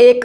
1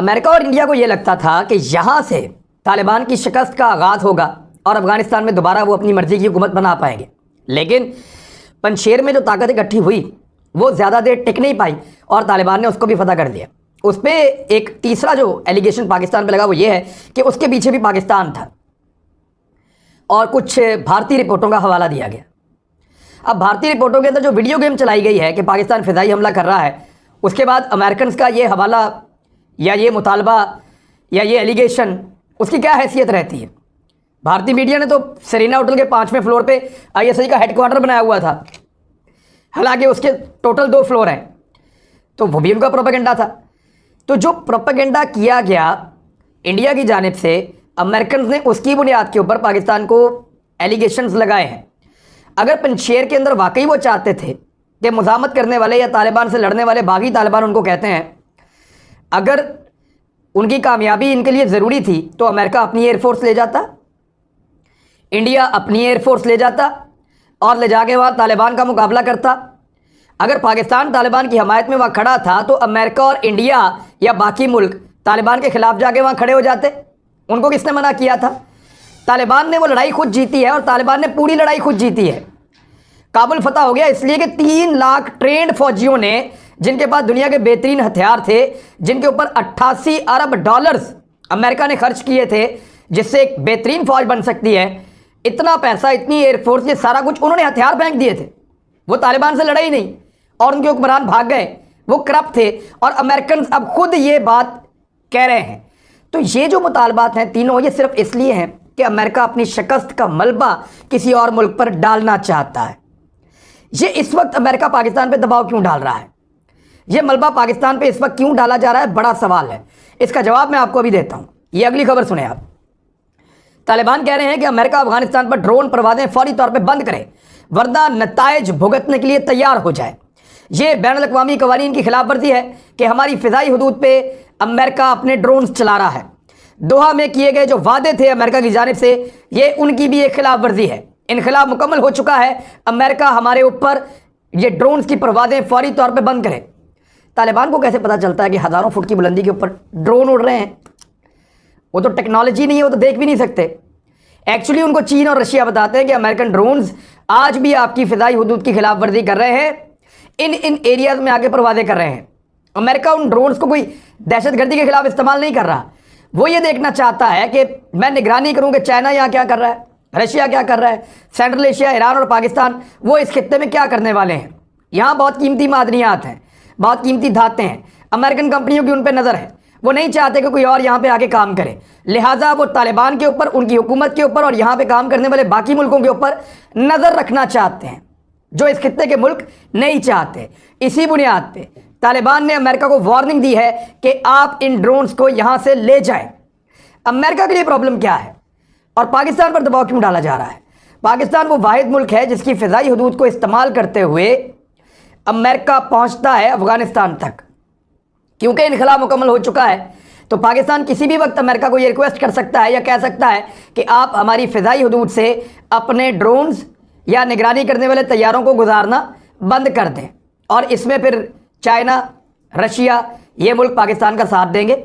امریکہ اور انڈیا کو یہ لگتا تھا کہ یہاں سے طالبان کی شکست کا آغاز ہوگا اور افغانستان میں دوبارہ وہ اپنی مرضی کی حکومت بنا پائیں گے، لیکن پنشیر میں جو طاقت اکٹھی ہوئی وہ زیادہ دیر ٹک نہیں پائی اور طالبان نے اس کو بھی فتح کر دیا۔ اس پہ ایک تیسرا جو ایلیگیشن پاکستان پہ لگا وہ یہ ہے کہ اس کے پیچھے بھی پاکستان تھا اور کچھ بھارتی رپورٹوں کا حوالہ دیا گیا۔ اب بھارتی رپورٹوں کے اندر جو ویڈیو گیم چلائی گئی ہے کہ پاکستان فضائی حملہ کر رہا ہے، اس کے بعد امریکنز کا یہ حوالہ یا یہ مطالبہ یا یہ ایلیگیشن اس کی کیا حیثیت رہتی ہے؟ بھارتی میڈیا نے تو سرینا ہوٹل کے 5ویں فلور پہ ISI کا ہیڈ کوارٹر بنایا ہوا تھا، حالانکہ اس کے ٹوٹل 2 فلور ہیں، تو وہ بھی ان کا پروپیگنڈا تھا۔ تو جو پروپیگنڈا کیا گیا انڈیا کی جانب سے، امریکنز نے اس کی بنیاد کے اوپر پاکستان کو ایلیگیشنز لگائے ہیں۔ اگر پنشیر کے اندر واقعی وہ چاہتے تھے کہ مزاحمت کرنے والے یا طالبان سے لڑنے والے باغی طالبان ان کو کہتے ہیں، اگر ان کی کامیابی ان کے لیے ضروری تھی تو امریکہ اپنی ایئر فورس لے جاتا، انڈیا اپنی ایئر فورس لے جاتا اور لے جا کے وہاں طالبان کا مقابلہ کرتا۔ اگر پاکستان طالبان کی حمایت میں وہاں کھڑا تھا تو امریکہ اور انڈیا یا باقی ملک طالبان کے خلاف جا کے وہاں کھڑے ہو جاتے۔ ان کو کس نے منع کیا تھا؟ طالبان نے وہ لڑائی خود جیتی ہے اور طالبان نے پوری لڑائی خود جیتی ہے۔ کابل فتح ہو گیا اس لیے کہ 3 لاکھ ٹرینڈ فوجیوں نے، جن کے پاس دنیا کے بہترین ہتھیار تھے، جن کے اوپر 88 ارب ڈالرز امریکہ نے خرچ کیے تھے جس سے ایک بہترین فوج بن سکتی ہے، اتنا پیسہ، اتنی ایئر فورس، یہ سارا کچھ انہوں نے ہتھیار پھینک دیے تھے۔ وہ طالبان سے لڑے ہی نہیں اور ان کے حکمران بھاگ گئے، وہ کرپٹ تھے، اور امریکنز اب خود یہ بات کہہ رہے ہیں۔ تو یہ جو مطالبات ہیں تینوں، یہ صرف اس لیے ہیں کہ امریکہ اپنی شکست کا ملبہ کسی اور ملک پر ڈالنا چاہتا ہے۔ یہ اس وقت امریکہ پاکستان پہ دباؤ کیوں ڈال رہا ہے؟ یہ ملبہ پاکستان پہ اس وقت کیوں ڈالا جا رہا ہے؟ بڑا سوال ہے، اس کا جواب میں آپ کو ابھی دیتا ہوں۔ یہ اگلی خبر سنیں آپ۔ طالبان کہہ رہے ہیں کہ امریکہ افغانستان پر ڈرون پروازیں فوری طور پہ بند کرے ورنہ نتائج بھگتنے کے لیے تیار ہو جائے۔ یہ بین الاقوامی قوانین کی خلاف ورزی ہے کہ ہماری فضائی حدود پہ امریکہ اپنے ڈرونز چلا رہا ہے۔ دوحہ میں کیے گئے جو وعدے تھے امریکہ کی جانب سے، یہ ان کی بھی ایک خلاف ورزی ہے۔ انخلا مکمل ہو چکا ہے، امریکہ ہمارے اوپر یہ ڈرونز کی پروازیں فوری طور پہ بند کرے۔ طالبان کو کیسے پتہ چلتا ہے کہ ہزاروں فٹ کی بلندی کے اوپر ڈرون اڑ رہے ہیں؟ وہ تو ٹیکنالوجی نہیں ہے، وہ تو دیکھ بھی نہیں سکتے۔ ایکچولی ان کو چین اور رشیا بتاتے ہیں کہ امریکن ڈرونز آج بھی آپ کی فضائی حدود کی خلاف ورزی کر رہے ہیں، ان ایریاز میں آگے پروازیں کر رہے ہیں۔ امریکہ ان ڈرونز کو کوئی دہشت گردی کے خلاف استعمال نہیں کر رہا، وہ یہ دیکھنا چاہتا ہے کہ میں نگرانی کروں کہ چائنا یہاں کیا کر رہا ہے، رشیا کیا کر رہا ہے، سینٹرل ایشیا، ایران اور پاکستان وہ اس خطے میں کیا کرنے والے ہیں۔ یہاں بہت قیمتی معدنیات ہیں، بہت قیمتی دھاتیں ہیں، امریکن کمپنیوں کی ان پہ نظر ہے، وہ نہیں چاہتے کہ کوئی اور یہاں پہ آ کے کام کرے، لہٰذا وہ طالبان کے اوپر، ان کی حکومت کے اوپر اور یہاں پہ کام کرنے والے باقی ملکوں کے اوپر نظر رکھنا چاہتے ہیں، جو اس خطے کے ملک نہیں چاہتے۔ اسی بنیاد پہ طالبان نے امریکہ کو وارننگ دی ہے کہ آپ ان ڈرونز کو یہاں سے لے جائیں۔ امریکہ کے لیے پرابلم کیا ہے اور پاکستان پر دباؤ کیوں ڈالا جا رہا ہے؟ پاکستان وہ واحد ملک ہے جس کی فضائی حدود کو استعمال کرتے ہوئے امریکہ پہنچتا ہے افغانستان تک۔ کیونکہ انخلا مکمل ہو چکا ہے تو پاکستان کسی بھی وقت امریکہ کو یہ ریکویسٹ کر سکتا ہے یا کہہ سکتا ہے کہ آپ ہماری فضائی حدود سے اپنے ڈرونز یا نگرانی کرنے والے طیاروں کو گزارنا بند کر دیں، اور اس میں پھر چائنا، رشیا، یہ ملک پاکستان کا ساتھ دیں گے،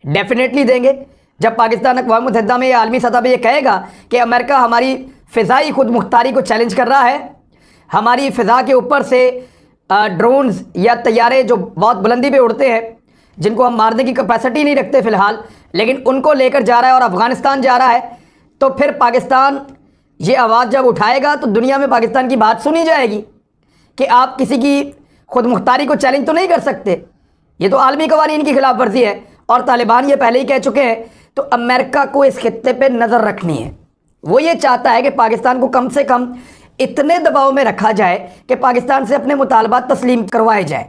ڈیفینیٹلی دیں گے۔ جب پاکستان اقوام متحدہ میں یا عالمی سطح پہ یہ کہے گا کہ امریکہ ہماری فضائی خود مختاری کو چیلنج کر رہا ہے، ہماری فضا کے اوپر سے ڈرونز یا طیارے جو بہت بلندی پہ اڑتے ہیں، جن کو ہم مارنے کی کیپیسٹی نہیں رکھتے فی الحال، لیکن ان کو لے کر جا رہا ہے اور افغانستان جا رہا ہے، تو پھر پاکستان یہ آواز جب اٹھائے گا تو دنیا میں پاکستان کی بات سنی جائے گی کہ آپ کسی کی خود مختاری کو چیلنج تو نہیں کر سکتے۔ یہ تو عالمی قوانین کی خلاف ورزی ہے اور طالبان یہ پہلے ہی کہہ چکے ہیں۔ تو امریکہ کو اس خطے پہ نظر رکھنی ہے، وہ یہ چاہتا ہے کہ پاکستان کو کم سے کم اتنے دباؤ میں رکھا جائے کہ پاکستان سے اپنے مطالبات تسلیم کروائے جائیں۔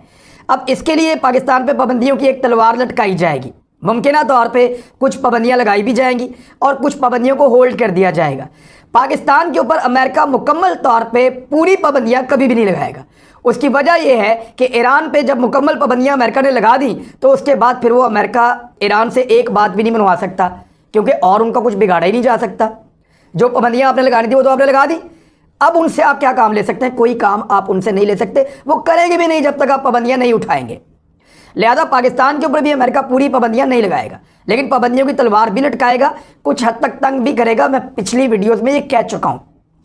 اب اس کے لیے پاکستان پہ پابندیوں کی ایک تلوار لٹکائی جائے گی، ممکنہ طور پہ کچھ پابندیاں لگائی بھی جائیں گی اور کچھ پابندیوں کو ہولڈ کر دیا جائے گا۔ پاکستان کے اوپر امریکہ مکمل طور پہ پوری پابندیاں کبھی بھی نہیں لگائے گا۔ اس کی وجہ یہ ہے کہ ایران پہ جب مکمل پابندیاں امریکہ نے لگا دیں تو اس کے بعد پھر وہ امریکہ ایران سے ایک بات بھی نہیں منوا سکتا، کیونکہ اور ان کا کچھ بگاڑا ہی نہیں جا سکتا۔ جو پابندیاں آپ نے لگانی تھی وہ تو آپ نے لگا دی، اب ان سے آپ کیا کام لے سکتے ہیں؟ کوئی کام آپ ان سے نہیں لے سکتے، وہ کریں گے بھی نہیں جب تک آپ پابندیاں نہیں اٹھائیں گے۔ لہذا پاکستان کے اوپر بھی امریکہ پوری پابندیاں نہیں لگائے گا، لیکن پابندیوں کی تلوار بھی لٹکائے گا، کچھ حد تک تنگ بھی کرے گا۔ میں پچھلی ویڈیوز میں یہ کہہ چکا ہوں،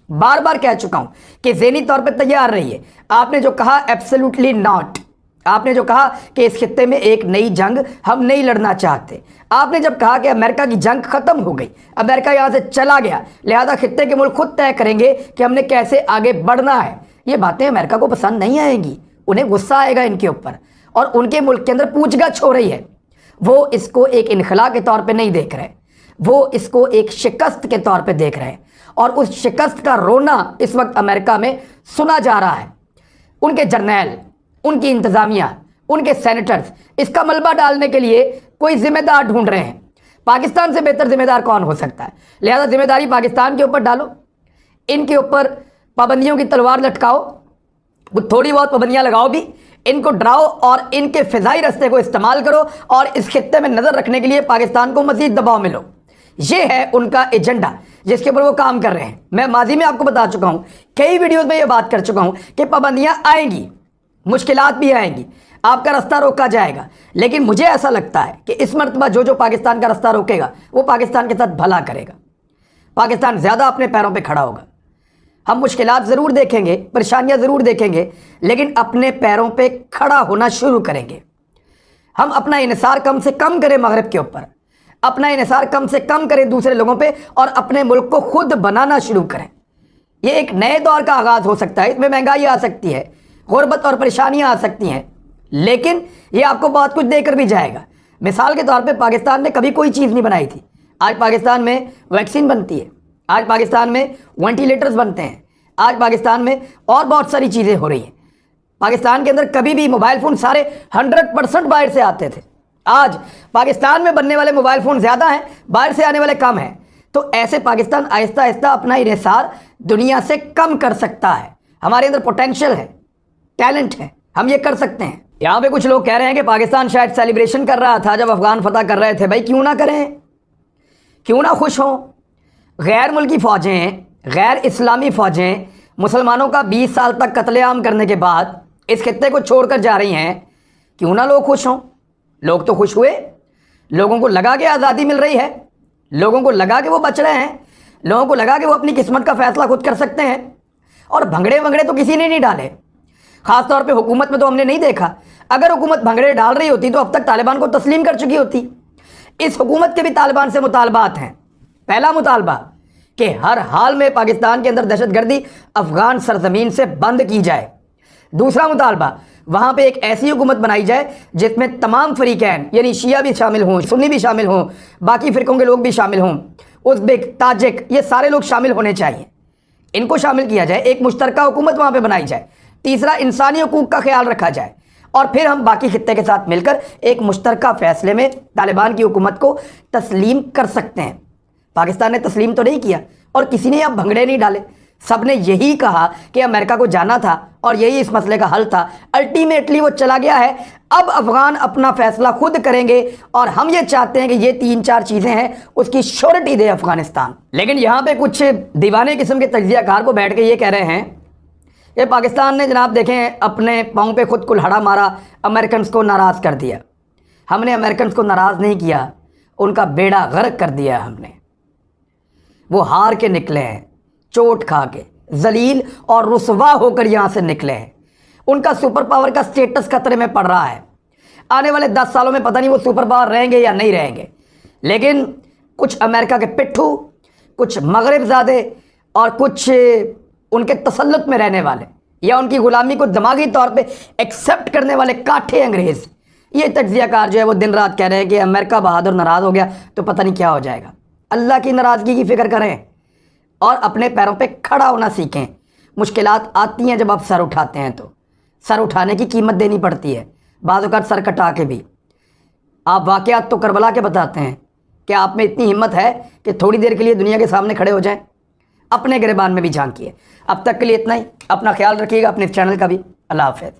بار بار کہہ چکا ہوں کہ ذہنی طور پہ تیار رہیے۔ آپ نے جو کہا ایبسلیوٹلی ناٹ، آپ نے جو کہا کہ اس خطے میں ایک نئی جنگ ہم نہیں لڑنا چاہتے، آپ نے جب کہا کہ امریکہ کی جنگ ختم ہو گئی، امریکہ یہاں سے چلا گیا، لہذا خطے کے ملک خود طے کریں گے کہ ہم نے کیسے آگے بڑھنا ہے، یہ باتیں امریکہ کو پسند نہیں آئیں گی، انہیں غصہ آئے گا ان کے اوپر، اور ان کے ملک کے اندر پوچھ گچھ ہو رہی ہے۔ وہ اس کو ایک انخلا کے طور پہ نہیں دیکھ رہے، وہ اس کو ایک شکست کے طور پہ دیکھ رہے ہیں، اور اس شکست کا رونا اس وقت امریکہ میں سنا جا رہا ہے۔ ان کے جرنیل، ان کی انتظامیہ، ان کے سینیٹرز اس کا ملبہ ڈالنے کے لیے کوئی ذمہ دار ڈھونڈ رہے ہیں۔ پاکستان سے بہتر ذمہ دار کون ہو سکتا ہے؟ لہذا ذمہ داری پاکستان کے اوپر ڈالو، ان کے اوپر پابندیوں کی تلوار لٹکاؤ، تھوڑی بہت پابندیاں لگاؤ بھی، ان کو ڈراؤ اور ان کے فضائی رستے کو استعمال کرو، اور اس خطے میں نظر رکھنے کے لیے پاکستان کو مزید دباؤ ملو۔ یہ ہے ان کا ایجنڈا جس کے اوپر وہ کام کر رہے ہیں۔ میں ماضی میں آپ کو بتا چکا ہوں، کئی ویڈیوز میں یہ بات کر چکا ہوں کہ پابندیاں آئیں گی، مشکلات بھی آئیں گی، آپ کا رستہ روکا جائے گا، لیکن مجھے ایسا لگتا ہے کہ اس مرتبہ جو پاکستان کا رستہ روکے گا وہ پاکستان کے ساتھ بھلا کرے گا، پاکستان زیادہ اپنے پیروں پہ کھڑا ہوگا۔ ہم مشکلات ضرور دیکھیں گے، پریشانیاں ضرور دیکھیں گے، لیکن اپنے پیروں پہ کھڑا ہونا شروع کریں گے۔ ہم اپنا انحصار کم سے کم کریں مغرب کے اوپر، اپنا انحصار کم سے کم کریں دوسرے لوگوں پہ، اور اپنے ملک کو خود بنانا شروع کریں۔ یہ ایک نئے دور کا آغاز ہو سکتا ہے، اس میں مہنگائی آ سکتی ہے، غربت اور پریشانیاں آ سکتی ہیں، لیکن یہ آپ کو بہت کچھ دے کر بھی جائے گا۔ مثال کے طور پہ پاکستان نے کبھی کوئی چیز نہیں بنائی تھی، آج پاکستان میں ویکسین بنتی ہے، آج پاکستان میں وینٹیلیٹرز بنتے ہیں، آج پاکستان میں اور بہت ساری چیزیں ہو رہی ہیں۔ پاکستان کے اندر کبھی بھی موبائل فون سارے 100% باہر سے آتے تھے، آج پاکستان میں بننے والے موبائل فون زیادہ ہیں، باہر سے آنے والے کم ہیں۔ تو ایسے پاکستان آہستہ آہستہ اپنا انحصار دنیا سے کم کر سکتا ہے۔ ہمارے اندر پوٹینشل ہے، ٹیلنٹ ہے، ہم یہ کر سکتے ہیں۔ یہاں پہ کچھ لوگ کہہ رہے ہیں کہ پاکستان شاید سیلیبریشن کر رہا تھا جب افغان فتح کر رہے تھے۔ بھائی کیوں نہ کریں، کیوں نہ خوش ہوں؟ غیر ملکی فوجیں، غیر اسلامی فوجیں مسلمانوں کا 20 سال تک قتل عام کرنے کے بعد اس خطے کو چھوڑ کر جا رہی ہیں، کیوں نہ لوگ خوش ہوں؟ لوگ تو خوش ہوئے، لوگوں کو لگا کہ آزادی مل رہی ہے، لوگوں کو لگا کہ وہ بچ رہے ہیں، لوگوں کو لگا کہ وہ اپنی قسمت کا فیصلہ خود کر سکتے ہیں۔ اور بھنگڑے ونگڑے تو کسی نے نہیں ڈالے، خاص طور پہ حکومت میں تو ہم نے نہیں دیکھا۔ اگر حکومت بھنگڑے ڈال رہی ہوتی تو اب تک طالبان کو تسلیم کر چکی ہوتی۔ اس حکومت کے بھی طالبان سے مطالبات ہیں۔ پہلا مطالبہ کہ ہر حال میں پاکستان کے اندر دہشت گردی افغان سرزمین سے بند کی جائے۔ دوسرا مطالبہ، وہاں پہ ایک ایسی حکومت بنائی جائے جس میں تمام فریقین، یعنی شیعہ بھی شامل ہوں، سنی بھی شامل ہوں، باقی فرقوں کے لوگ بھی شامل ہوں، ازبک، تاجک، یہ سارے لوگ شامل ہونے چاہیے، ان کو شامل کیا جائے، ایک مشترکہ حکومت وہاں پہ بنائی جائے۔ تیسرا، انسانی حقوق کا خیال رکھا جائے، اور پھر ہم باقی خطے کے ساتھ مل کر ایک مشترکہ فیصلے میں طالبان کی حکومت کو تسلیم کر سکتے ہیں۔ پاکستان نے تسلیم تو نہیں کیا، اور کسی نے اب بھنگڑے نہیں ڈالے، سب نے یہی کہا کہ امریکہ کو جانا تھا اور یہی اس مسئلے کا حل تھا۔ الٹیمیٹلی وہ چلا گیا ہے، اب افغان اپنا فیصلہ خود کریں گے، اور ہم یہ چاہتے ہیں کہ یہ 3-4 چیزیں ہیں اس کی شورٹی دے افغانستان۔ لیکن یہاں پہ کچھ دیوانے قسم کے تجزیہ کار کو بیٹھ کے یہ کہہ رہے ہیں کہ پاکستان نے جناب دیکھیں اپنے پاؤں پہ خود کلہڑا مارا، امریکنز کو ناراض کر دیا۔ ہم نے امریکنز کو ناراض نہیں کیا، ان کا بیڑا غرق کر دیا ہم نے۔ وہ ہار کے نکلے ہیں، چوٹ کھا کے، ذلیل اور رسوا ہو کر یہاں سے نکلے ہیں۔ ان کا سپر پاور کا سٹیٹس خطرے میں پڑ رہا ہے۔ آنے والے 10 سالوں میں پتہ نہیں وہ سپر پاور رہیں گے یا نہیں رہیں گے، لیکن کچھ امریکہ کے پٹھو، کچھ مغرب زادے، اور کچھ ان کے تسلط میں رہنے والے یا ان کی غلامی کو دماغی طور پہ ایکسیپٹ کرنے والے کاٹھے انگریز، یہ تجزیہ کار جو ہے وہ دن رات کہہ رہے ہیں کہ امریکہ بہادر ناراض ہو گیا تو پتہ نہیں کیا ہو جائے گا۔ اللہ کی ناراضگی کی فکر کریں اور اپنے پیروں پہ کھڑا ہونا سیکھیں۔ مشکلات آتی ہیں جب آپ سر اٹھاتے ہیں تو سر اٹھانے کی قیمت دینی پڑتی ہے، بعض اوقات سر کٹا کے بھی۔ آپ واقعات تو کربلا کے بتاتے ہیں کہ آپ میں اتنی ہمت ہے کہ تھوڑی دیر کے لیے دنیا کے سامنے کھڑے ہو جائیں، اپنے گریبان میں بھی جھانکیے۔ اب تک کے لیے اتنا ہی، اپنا خیال رکھیے گا، اپنے چینل کا بھی۔ اللہ حافظ۔